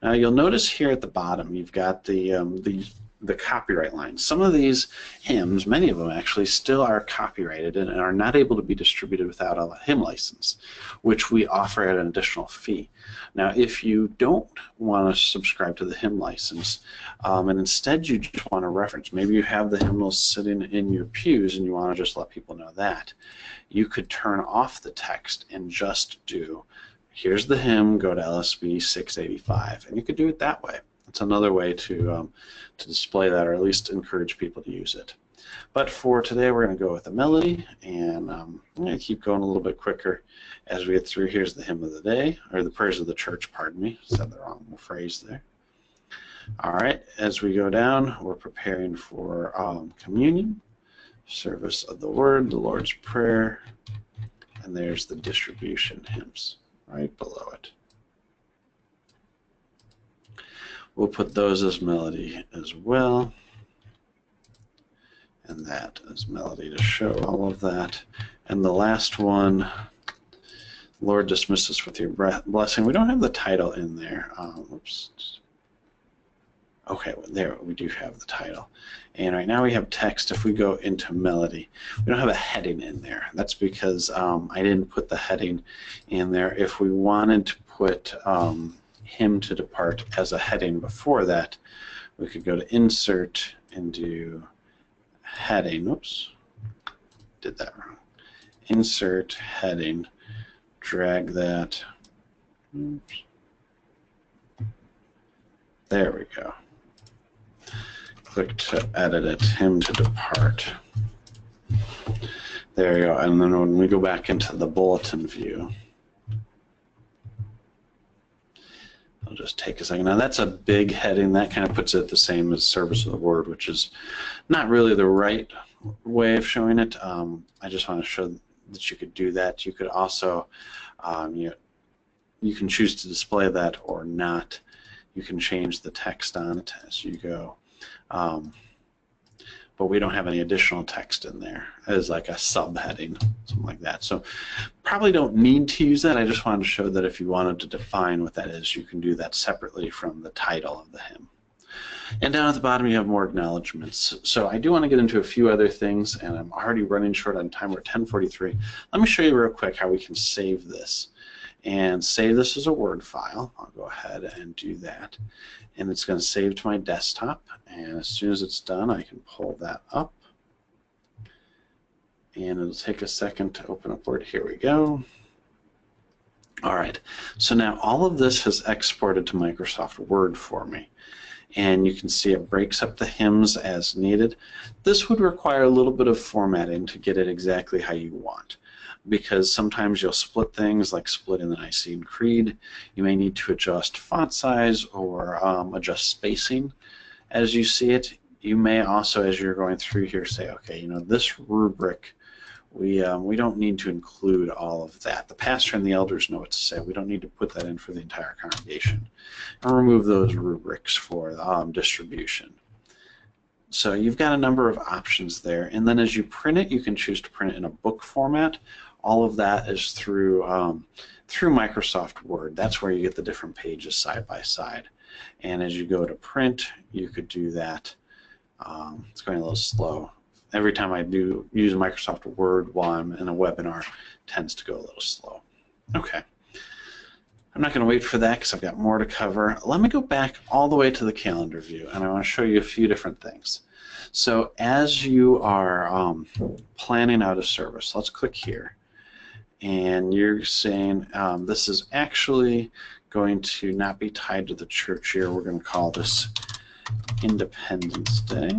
Now you'll notice here at the bottom you've got the copyright line. Some of these hymns, many of them actually, still are copyrighted and are not able to be distributed without a hymn license, which we offer at an additional fee. Now, if you don't want to subscribe to the hymn license, and instead you just want to reference, maybe you have the hymnals sitting in your pews and you want to just let people know that, you could turn off the text and just do, here's the hymn, go to LSB 685, and you could do it that way. It's another way to display that, or at least encourage people to use it. But for today, we're going to go with the melody, and I'm going to keep going a little bit quicker as we get through. Here's the hymn of the day, or the prayers of the church, pardon me. Said the wrong phrase there. All right, as we go down, we're preparing for communion, service of the word, the Lord's Prayer, and there's the distribution hymns right below it. We'll put those as melody as well, and that as melody to show all of that. And the last one, Lord, dismiss us with your blessing. We don't have the title in there. Oops. Okay, well, there we do have the title. And right now we have text. If we go into melody, we don't have a heading in there. That's because I didn't put the heading in there. If we wanted to put hymn to depart as a heading before that, we could go to insert and do heading. Oops, did that wrong. Insert heading, drag that. Oops. There we go. Click to edit it, hymn to depart. There we go. And then when we go back into the bulletin view, I'll just take a second. Now that's a big heading. That kind of puts it the same as service of the word, which is not really the right way of showing it. I just want to show that you could do that. You could also, you can choose to display that or not. You can change the text on it as you go. But we don't have any additional text in there as like a subheading, something like that. So probably don't need to use that. I just wanted to show that if you wanted to define what that is, you can do that separately from the title of the hymn. And down at the bottom you have more acknowledgments. So I do want to get into a few other things, and I'm already running short on time. We're at 10:43. Let me show you real quick how we can save this. And save this as a Word file. I'll go ahead and do that. And it's going to save to my desktop. And as soon as it's done, I can pull that up. And it'll take a second to open up Word. Here we go. All right. So now all of this has exported to Microsoft Word for me. And you can see it breaks up the hymns as needed. This would require a little bit of formatting to get it exactly how you want. because sometimes you'll split things, like splitting the Nicene Creed. You may need to adjust font size or adjust spacing as you see it. You may also, as you're going through here, say, okay, you know, this rubric, we don't need to include all of that. The pastor and the elders know what to say. We don't need to put that in for the entire congregation. And remove those rubrics for distribution. So you've got a number of options there, and then as you print it, you can choose to print it in a book format. All of that is through Microsoft Word. That's where you get the different pages side by side. And as you go to print, you could do that. It's going a little slow. Every time I do use Microsoft Word while I'm in a webinar, it tends to go a little slow. Okay. I'm not going to wait for that because I've got more to cover. Let me go back all the way to the calendar view, and I want to show you a few different things. So as you are planning out a service, let's click here, and you're saying this is actually going to not be tied to the church year. We're going to call this Independence Day,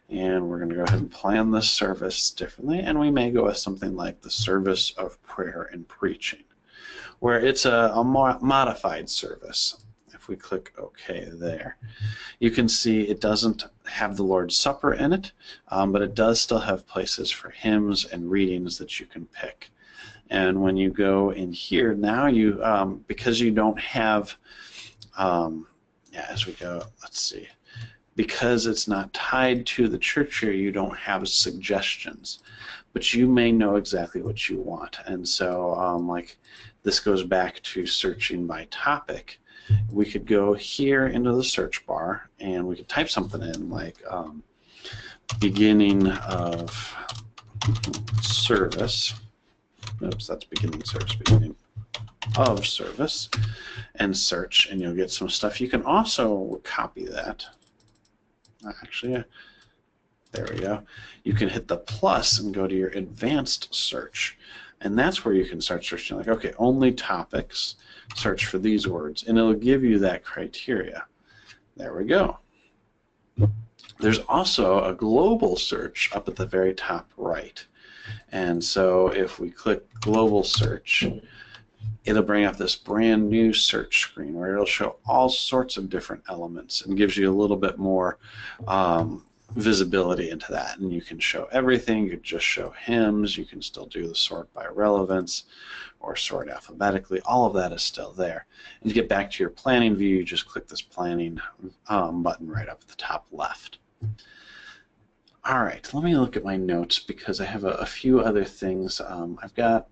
and we're going to go ahead and plan this service differently, and we may go with something like the service of prayer and preaching, where it's a more modified service. If we click OK there, you can see it doesn't have the Lord's Supper in it, but it does still have places for hymns and readings that you can pick. And when you go in here, now you, because you don't have, as we go, let's see, because it's not tied to the church year, you don't have suggestions, but you may know exactly what you want. And so like this goes back to searching by topic. We could go here into the search bar and we could type something in like beginning of service. Oops, that's beginning service, beginning of service, and search, and you'll get some stuff. You can also copy that. Actually, there we go. You can hit the plus and go to your advanced search, and that's where you can start searching, like, okay, only topics, search for these words, and it'll give you that criteria. There we go. There's also a global search up at the very top right, and so if we click global search, it'll bring up this brand new search screen where it'll show all sorts of different elements and gives you a little bit more visibility into that. And you can show everything. You could just show hymns. You can still do the sort by relevance or sort alphabetically. All of that is still there. And to get back to your planning view, you just click this planning button right up at the top left. All right, let me look at my notes because I have a few other things. I've got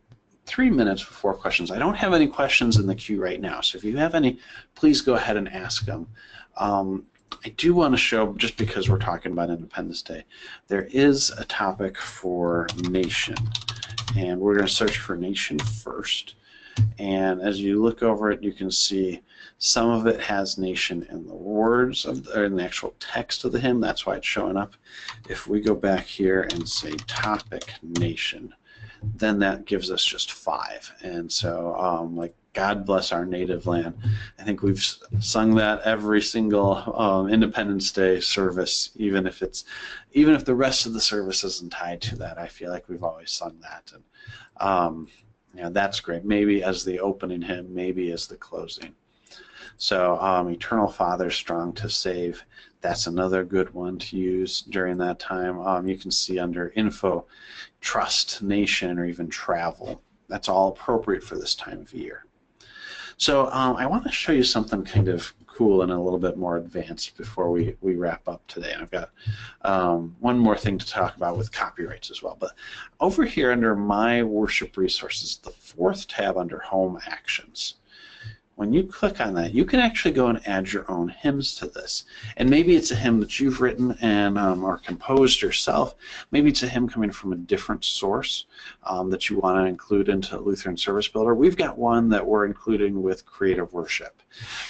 3 minutes before questions. I don't have any questions in the queue right now, so if you have any, please go ahead and ask them. I do want to show, just because we're talking about Independence Day, there is a topic for nation, and we're going to search for nation first. And as you look over it, you can see some of it has nation in the words of, or in the actual text of the hymn. That's why it's showing up. If we go back here and say topic nation, then that gives us just 5. And so like God bless our native land, I think we've sung that every single Independence Day service, even if the rest of the service isn't tied to that. I feel like we've always sung that, and yeah, that's great. Maybe as the opening hymn, maybe as the closing. So Eternal Father, strong to save, that's another good one to use during that time. You can see under info, trust, nation, or even travel. That's all appropriate for this time of year. So I want to show you something kind of cool and a little bit more advanced before we wrap up today. And I've got one more thing to talk about with copyrights as well. But over here under My Worship Resources, the 4th tab under Home Actions, when you click on that, you can actually go and add your own hymns to this. And maybe it's a hymn that you've written and or composed yourself. Maybe it's a hymn coming from a different source that you want to include into Lutheran Service Builder. We've got one that we're including with Creative Worship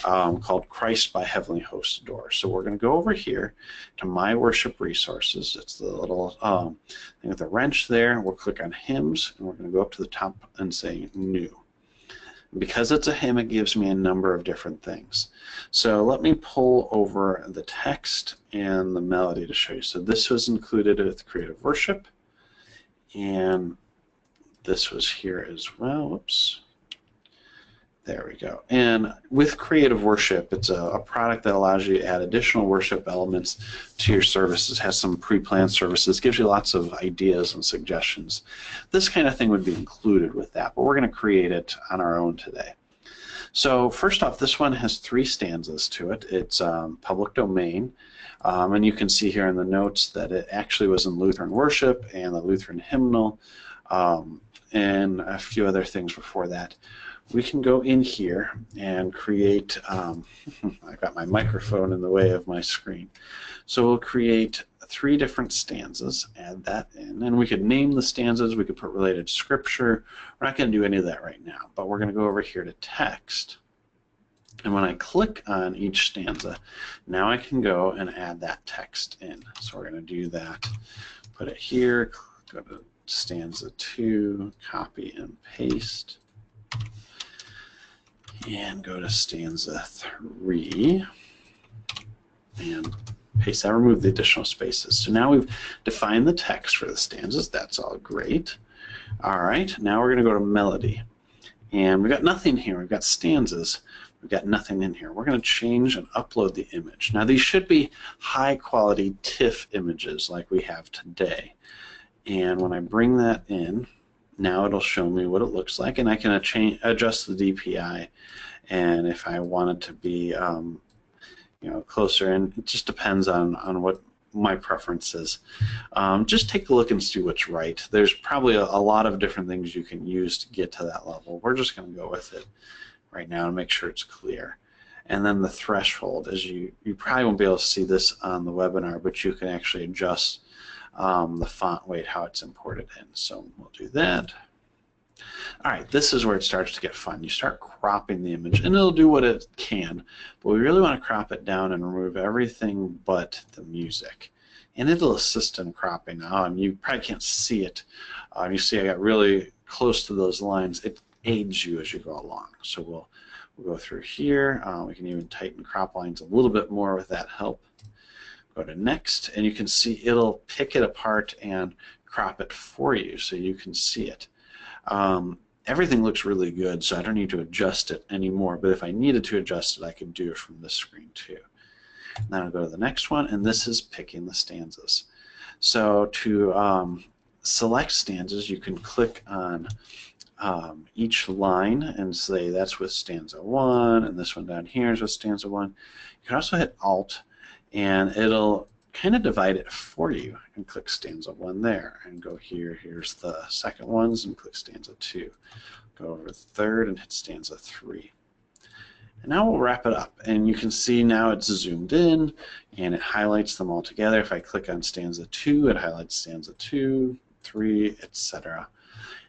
called Christ by Heavenly Host Door. So we're going to go over here to My Worship Resources. It's the little thing with the wrench there. We'll click on Hymns, and we're going to go up to the top and say New. Because it's a hymn, it gives me a number of different things. So let me pull over the text and the melody to show you. So this was included with Creative Worship. And this was here as well. Whoops. There we go. And with Creative Worship, it's a product that allows you to add additional worship elements to your services, has some pre-planned services, gives you lots of ideas and suggestions. This kind of thing would be included with that, but we're going to create it on our own today. So first off, this one has 3 stanzas to it. It's public domain, and you can see here in the notes that it actually was in Lutheran Worship and the Lutheran Hymnal, and a few other things before that. We can go in here and create, I've got my microphone in the way of my screen. So we'll create 3 different stanzas, add that in, and we could name the stanzas, we could put related scripture. We're not going to do any of that right now, but we're going to go over here to text. And when I click on each stanza, now I can go and add that text in. So we're going to do that, put it here, go to stanza 2, copy and paste. And go to stanza 3 and paste that, remove the additional spaces. So now we've defined the text for the stanzas. That's all great. All right, now we're going to go to melody. And we've got nothing here. We've got stanzas. We've got nothing in here. We're going to change and upload the image. Now these should be high quality TIFF images like we have today. And when I bring that in, now it'll show me what it looks like, and I can adjust the DPI, and if I want it to be you know, closer, and it just depends on what my preference is. Just take a look and see what's right. There's probably a lot of different things you can use to get to that level. We're just going to go with it right now and make sure it's clear. And then the threshold, as you probably won't be able to see this on the webinar, but you can actually adjust the font weight, how it's imported in. So we'll do that. All right, this is where it starts to get fun. You start cropping the image, and it'll do what it can, but we really want to crop it down and remove everything but the music. And it'll assist in cropping now, and you probably can't see it. You see I got really close to those lines. It aids you as you go along. So we'll go through here. We can even tighten crop lines a little bit more with that help. Go to next, and you can see it'll pick it apart and crop it for you so you can see it. Everything looks really good, so I don't need to adjust it anymore, but if I needed to adjust it, I could do it from this screen too. Now I'll go to the next one, and this is picking the stanzas. So to select stanzas, you can click on each line and say that's with stanza 1, and this one down here is with stanza 1. You can also hit Alt, and it'll kind of divide it for you. And click stanza 1 there, and go here. Here's the second ones, and click stanza 2. Go over the third and hit stanza 3. And now we'll wrap it up, and you can see now it's zoomed in, and it highlights them all together. If I click on stanza 2, it highlights stanza 2, 3, etc.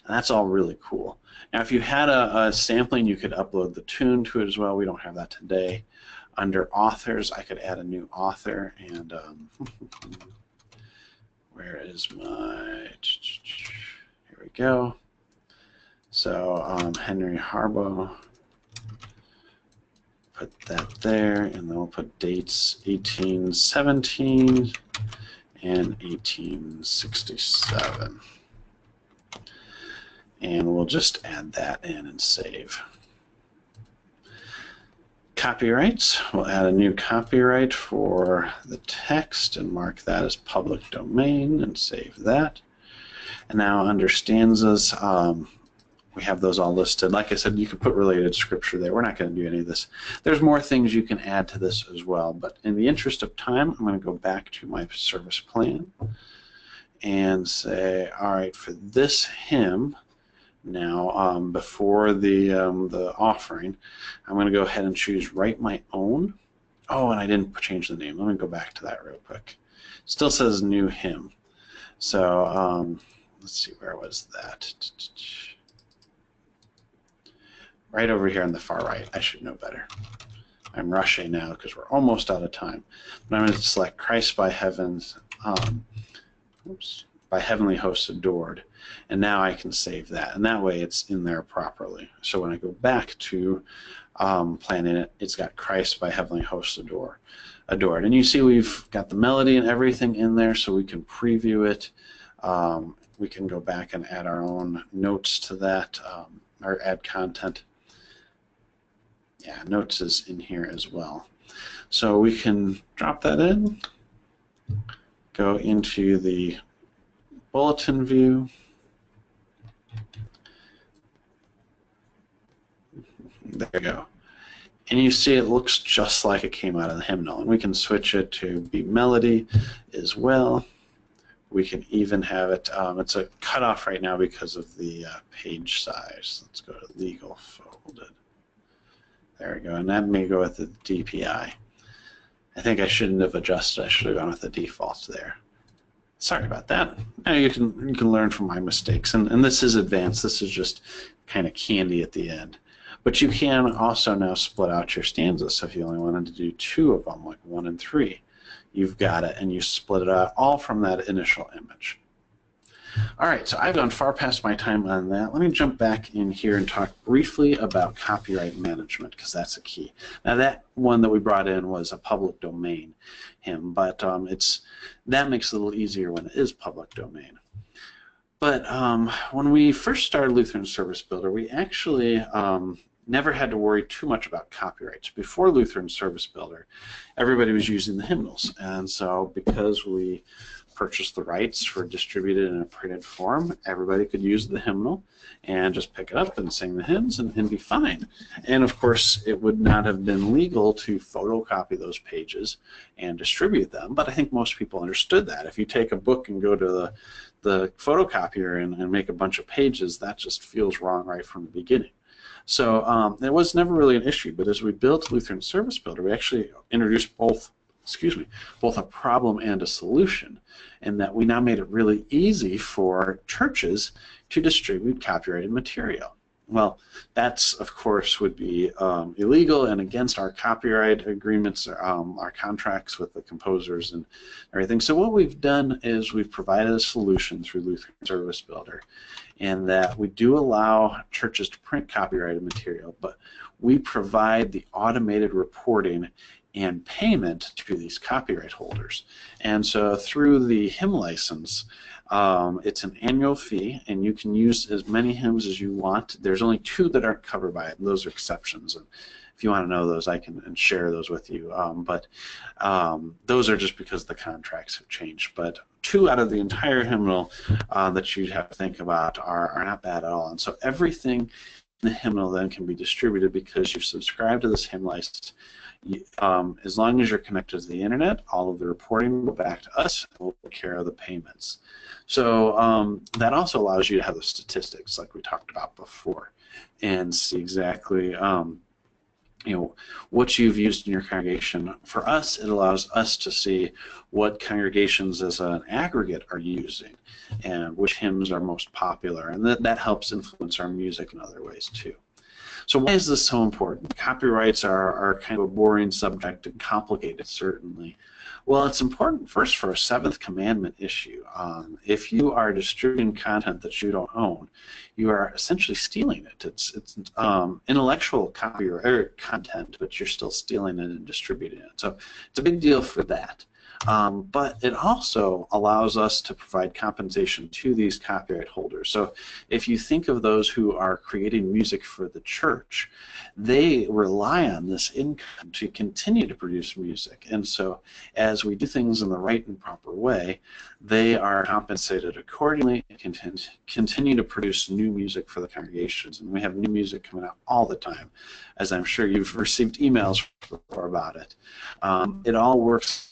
And that's all really cool. Now, if you had a sampling, you could upload the tune to it as well. We don't have that today. Under authors, I could add a new author, and where is my, here we go. So Henry Harbaugh, put that there, and then we'll put dates 1817 and 1867. And we'll just add that in and save. Copyrights, we'll add a new copyright for the text and mark that as public domain and save that. And now under stanzas, we have those all listed. Like I said, you can put related scripture there. We're not going to do any of this. There's more things you can add to this as well, but in the interest of time, I'm going to go back to my service plan and say, all right, for this hymn, now, before the offering, I'm going to go ahead and choose Write My Own. Oh, and I didn't change the name. Let me go back to that real quick. Still says New Hymn. So let's see, where was that? Right over here on the far right. I should know better. I'm rushing now because we're almost out of time. But I'm going to select Christ by Heaven's, by Heavenly Hosts Adored. And now I can save that, and that way it's in there properly. So when I go back to planning it, it's got Christ by Heavenly Hosts Adored. And you see we've got the melody and everything in there, so we can preview it we can go back and add our own notes to that, or add content. Yeah, notes is in here as well. So we can drop that in, go into the bulletin view. There you go. And you see it looks just like it came out of the hymnal. And we can switch it to be melody as well. We can even have it, it's a cutoff right now because of the page size. Let's go to legal folded. There we go, and that may go with the DPI. I think I shouldn't have adjusted, I should have gone with the defaults there. Sorry about that. Now you can learn from my mistakes, and this is advanced, this is just kind of candy at the end. But you can also now split out your stanzas, so if you only wanted to do 2 of them, like 1 and 3, you've got it, and you split it out all from that initial image. All right, so I've gone far past my time on that. Let me jump back in here and talk briefly about copyright management, because that's a key. Now that one that we brought in was a public domain hymn, but that makes it a little easier when it is public domain. But when we first started Lutheran Service Builder, we actually never had to worry too much about copyrights. Before Lutheran Service Builder, everybody was using the hymnals, and so because we purchased the rights for distributed in a printed form, everybody could use the hymnal and just pick it up and sing the hymns and be fine. And of course, it would not have been legal to photocopy those pages and distribute them, but I think most people understood that. If you take a book and go to the photocopier and make a bunch of pages, that just feels wrong right from the beginning. So it was never really an issue, but as we built Lutheran Service Builder, we actually introduced both a problem and a solution, in that we now made it really easy for churches to distribute copyrighted material. Well, that's, of course, would be illegal and against our copyright agreements, our contracts with the composers and everything. So what we've done is we've provided a solution through Lutheran Service Builder, in that we do allow churches to print copyrighted material, but we provide the automated reporting and payment to these copyright holders. And so through the hymn license, it's an annual fee, and you can use as many hymns as you want. There's only 2 that aren't covered by it, and those are exceptions. And if you want to know those, I can share those with you. But those are just because the contracts have changed. But 2 out of the entire hymnal that you'd have to think about are not bad at all. And so everything in the hymnal then can be distributed because you've subscribed to this hymn license. As long as you're connected to the internet, all of the reporting will go back to us, and we'll take care of the payments. So that also allows you to have the statistics like we talked about before, and see exactly what you've used in your congregation. For us, it allows us to see what congregations as an aggregate are using and which hymns are most popular, and that helps influence our music in other ways too. So why is this so important? Copyrights are kind of a boring subject and complicated, certainly. Well, it's important first for a 7th commandment issue. If you are distributing content that you don't own, you are essentially stealing it. It's intellectual copyright content, but you're still stealing it and distributing it. So it's a big deal for that. But it also allows us to provide compensation to these copyright holders. So if you think of those who are creating music for the church, they rely on this income to continue to produce music. And so as we do things in the right and proper way, they are compensated accordingly and continue to produce new music for the congregations. And we have new music coming out all the time, as I'm sure you've received emails before about it. It all works.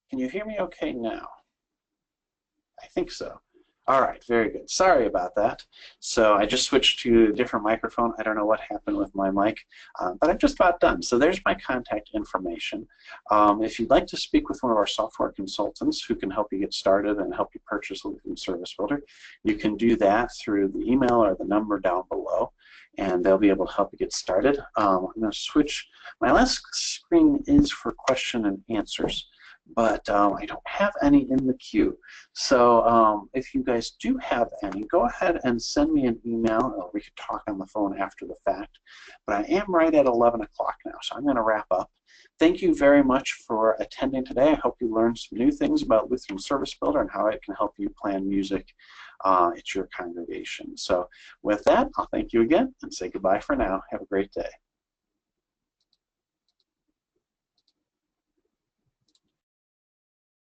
Can you hear me okay now? I think so. All right, very good. Sorry about that. So I just switched to a different microphone. I don't know what happened with my mic, but I'm just about done. So there's my contact information. If you'd like to speak with one of our software consultants who can help you get started and help you purchase a Lutheran Service Builder, you can do that through the email or the number down below, and they'll be able to help you get started. I'm going to switch. My last screen is for question and answers, but I don't have any in the queue. So if you guys do have any, go ahead and send me an email, or we could talk on the phone after the fact. But I am right at 11 o'clock now, so I'm going to wrap up. Thank you very much for attending today. I hope you learned some new things about Lutheran Service Builder and how it can help you plan music at your congregation. So with that, I'll thank you again and say goodbye for now. Have a great day.